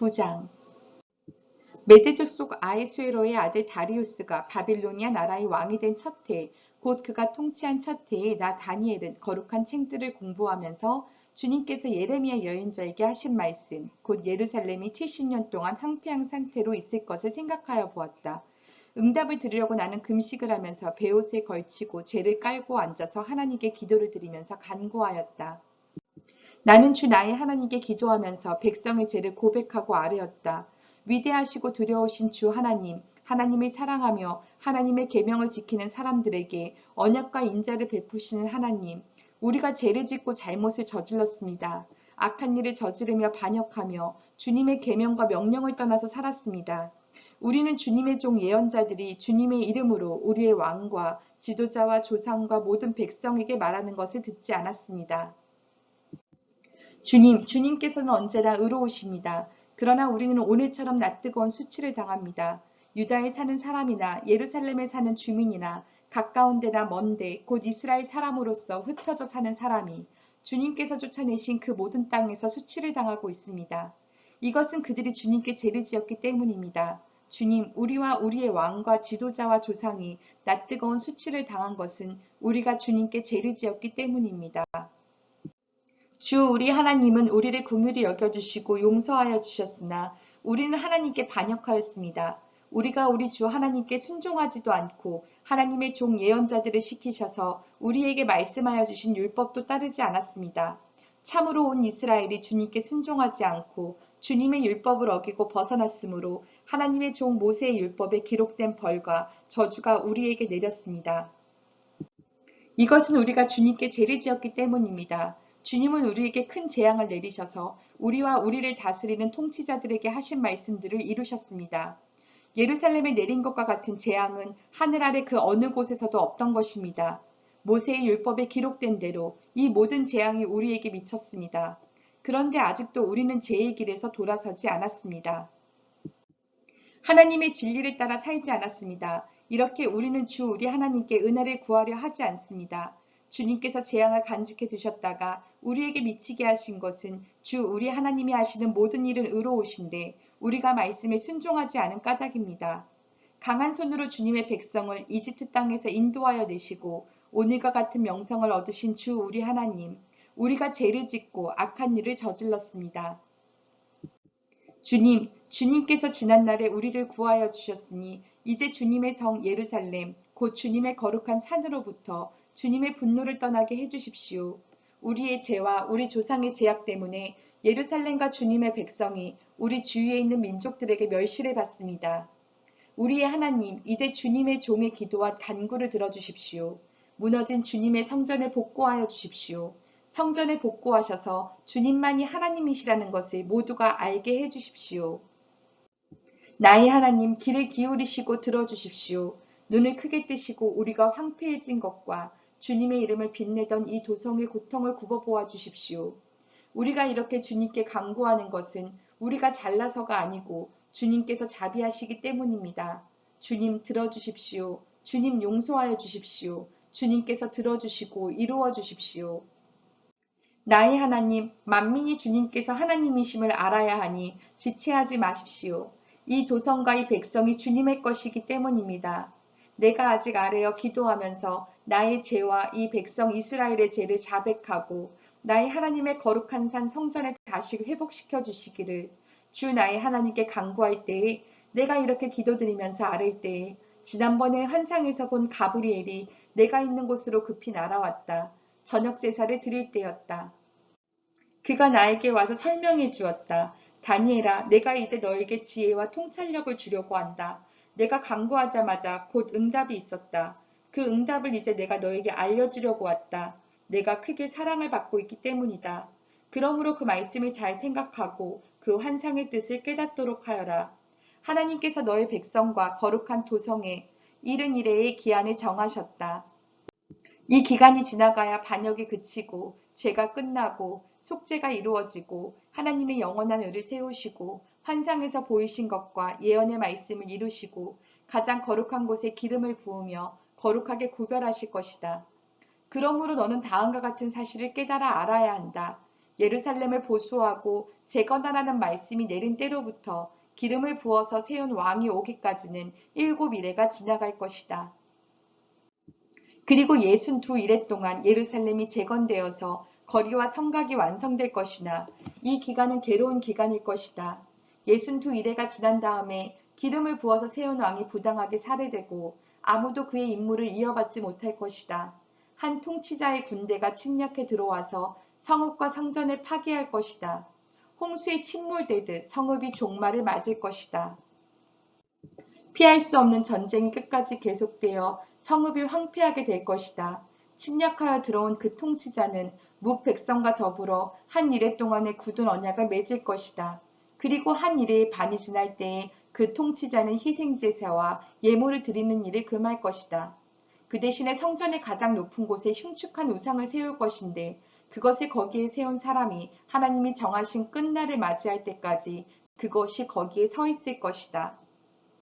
9장. 메대족 속 아하수에로의 아들 다리우스가 바빌로니아 나라의 왕이 된 첫 해, 곧 그가 통치한 첫 해에 나 다니엘은 거룩한 책들을 공부하면서 주님께서 예레미야 여인자에게 하신 말씀, 곧 예루살렘이 70년 동안 황폐한 상태로 있을 것을 생각하여 보았다. 응답을 들으려고 나는 금식을 하면서 베옷에 걸치고 죄를 깔고 앉아서 하나님께 기도를 드리면서 간구하였다. 나는 주 나의 하나님께 기도하면서 백성의 죄를 고백하고 아뢰었다. 위대하시고 두려우신 주 하나님, 하나님을 사랑하며 하나님의 계명을 지키는 사람들에게 언약과 인자를 베푸시는 하나님, 우리가 죄를 짓고 잘못을 저질렀습니다. 악한 일을 저지르며 반역하며 주님의 계명과 명령을 떠나서 살았습니다. 우리는 주님의 종 예언자들이 주님의 이름으로 우리의 왕과 지도자와 조상과 모든 백성에게 말하는 것을 듣지 않았습니다. 주님께서는 언제나 의로우십니다. 그러나 우리는 오늘처럼 낯뜨거운 수치를 당합니다. 유다에 사는 사람이나 예루살렘에 사는 주민이나 가까운 데나 먼 데, 곧 이스라엘 사람으로서 흩어져 사는 사람이 주님께서 쫓아내신 그 모든 땅에서 수치를 당하고 있습니다. 이것은 그들이 주님께 죄를 지었기 때문입니다. 주님, 우리와 우리의 왕과 지도자와 조상이 낯뜨거운 수치를 당한 것은 우리가 주님께 죄를 지었기 때문입니다. 주 우리 하나님은 우리를 긍휼히 여겨주시고 용서하여 주셨으나 우리는 하나님께 반역하였습니다. 우리가 우리 주 하나님께 순종하지도 않고 하나님의 종 예언자들을 시키셔서 우리에게 말씀하여 주신 율법도 따르지 않았습니다. 참으로 온 이스라엘이 주님께 순종하지 않고 주님의 율법을 어기고 벗어났으므로 하나님의 종 모세의 율법에 기록된 벌과 저주가 우리에게 내렸습니다. 이것은 우리가 주님께 죄를 지었기 때문입니다. 주님은 우리에게 큰 재앙을 내리셔서 우리와 우리를 다스리는 통치자들에게 하신 말씀들을 이루셨습니다. 예루살렘에 내린 것과 같은 재앙은 하늘 아래 그 어느 곳에서도 없던 것입니다. 모세의 율법에 기록된 대로 이 모든 재앙이 우리에게 미쳤습니다. 그런데 아직도 우리는 죄의 길에서 돌아서지 않았습니다. 하나님의 진리를 따라 살지 않았습니다. 이렇게 우리는 주 우리 하나님께 은혜를 구하려 하지 않습니다. 주님께서 재앙을 간직해 두셨다가 우리에게 미치게 하신 것은 주 우리 하나님이 하시는 모든 일은 의로우신데 우리가 말씀에 순종하지 않은 까닭입니다. 강한 손으로 주님의 백성을 이집트 땅에서 인도하여 내시고 오늘과 같은 명성을 얻으신 주 우리 하나님, 우리가 죄를 짓고 악한 일을 저질렀습니다. 주님께서 지난날에 우리를 구하여 주셨으니 이제 주님의 성 예루살렘, 곧 주님의 거룩한 산으로부터 주님의 분노를 떠나게 해주십시오. 우리의 죄와 우리 조상의 죄악 때문에 예루살렘과 주님의 백성이 우리 주위에 있는 민족들에게 멸시를 받습니다. 우리의 하나님, 이제 주님의 종의 기도와 간구를 들어주십시오. 무너진 주님의 성전을 복구하여 주십시오. 성전을 복구하셔서 주님만이 하나님이시라는 것을 모두가 알게 해주십시오. 나의 하나님, 귀를 기울이시고 들어주십시오. 눈을 크게 뜨시고 우리가 황폐해진 것과 주님의 이름을 빛내던 이 도성의 고통을 굽어보아 주십시오. 우리가 이렇게 주님께 간구하는 것은 우리가 잘나서가 아니고 주님께서 자비하시기 때문입니다. 주님 들어주십시오. 주님 용서하여 주십시오. 주님께서 들어주시고 이루어 주십시오. 나의 하나님, 만민이 주님께서 하나님이심을 알아야 하니 지체하지 마십시오. 이 도성과 이 백성이 주님의 것이기 때문입니다. 내가 아직 아뢰어 기도하면서 나의 죄와 이 백성 이스라엘의 죄를 자백하고 나의 하나님의 거룩한 산 성전을 다시 회복시켜 주시기를 주 나의 하나님께 간구할 때에 내가 이렇게 기도드리면서 아뢰을 때에 지난번에 환상에서 본 가브리엘이 내가 있는 곳으로 급히 날아왔다. 저녁 제사를 드릴 때였다. 그가 나에게 와서 설명해 주었다. 다니엘아, 내가 이제 너에게 지혜와 통찰력을 주려고 한다. 내가 간구하자마자 곧 응답이 있었다. 그 응답을 이제 내가 너에게 알려주려고 왔다. 내가 크게 사랑을 받고 있기 때문이다. 그러므로 그 말씀을 잘 생각하고 그 환상의 뜻을 깨닫도록 하여라. 하나님께서 너의 백성과 거룩한 도성에 이른 이래의 기한을 정하셨다. 이 기간이 지나가야 반역이 그치고 죄가 끝나고 속죄가 이루어지고 하나님의 영원한 의를 세우시고 환상에서 보이신 것과 예언의 말씀을 이루시고 가장 거룩한 곳에 기름을 부으며 거룩하게 구별하실 것이다. 그러므로 너는 다음과 같은 사실을 깨달아 알아야 한다. 예루살렘을 보수하고 재건하라는 말씀이 내린 때로부터 기름을 부어서 세운 왕이 오기까지는 7이래가 지나갈 것이다. 그리고 62이래 동안 예루살렘이 재건되어서 거리와 성곽이 완성될 것이나 이 기간은 괴로운 기간일 것이다. 62이래가 지난 다음에 기름을 부어서 세운 왕이 부당하게 살해되고 아무도 그의 임무를 이어받지 못할 것이다. 한 통치자의 군대가 침략해 들어와서 성읍과 성전을 파괴할 것이다. 홍수에 침몰되듯 성읍이 종말을 맞을 것이다. 피할 수 없는 전쟁이 끝까지 계속되어 성읍이 황폐하게 될 것이다. 침략하여 들어온 그 통치자는 뭇 백성과 더불어 한 이래 동안의 굳은 언약을 맺을 것이다. 그리고 한 이래의 반이 지날 때에 그 통치자는 희생제사와 예물을 드리는 일을 금할 것이다. 그 대신에 성전의 가장 높은 곳에 흉측한 우상을 세울 것인데 그것을 거기에 세운 사람이 하나님이 정하신 끝날을 맞이할 때까지 그것이 거기에 서 있을 것이다.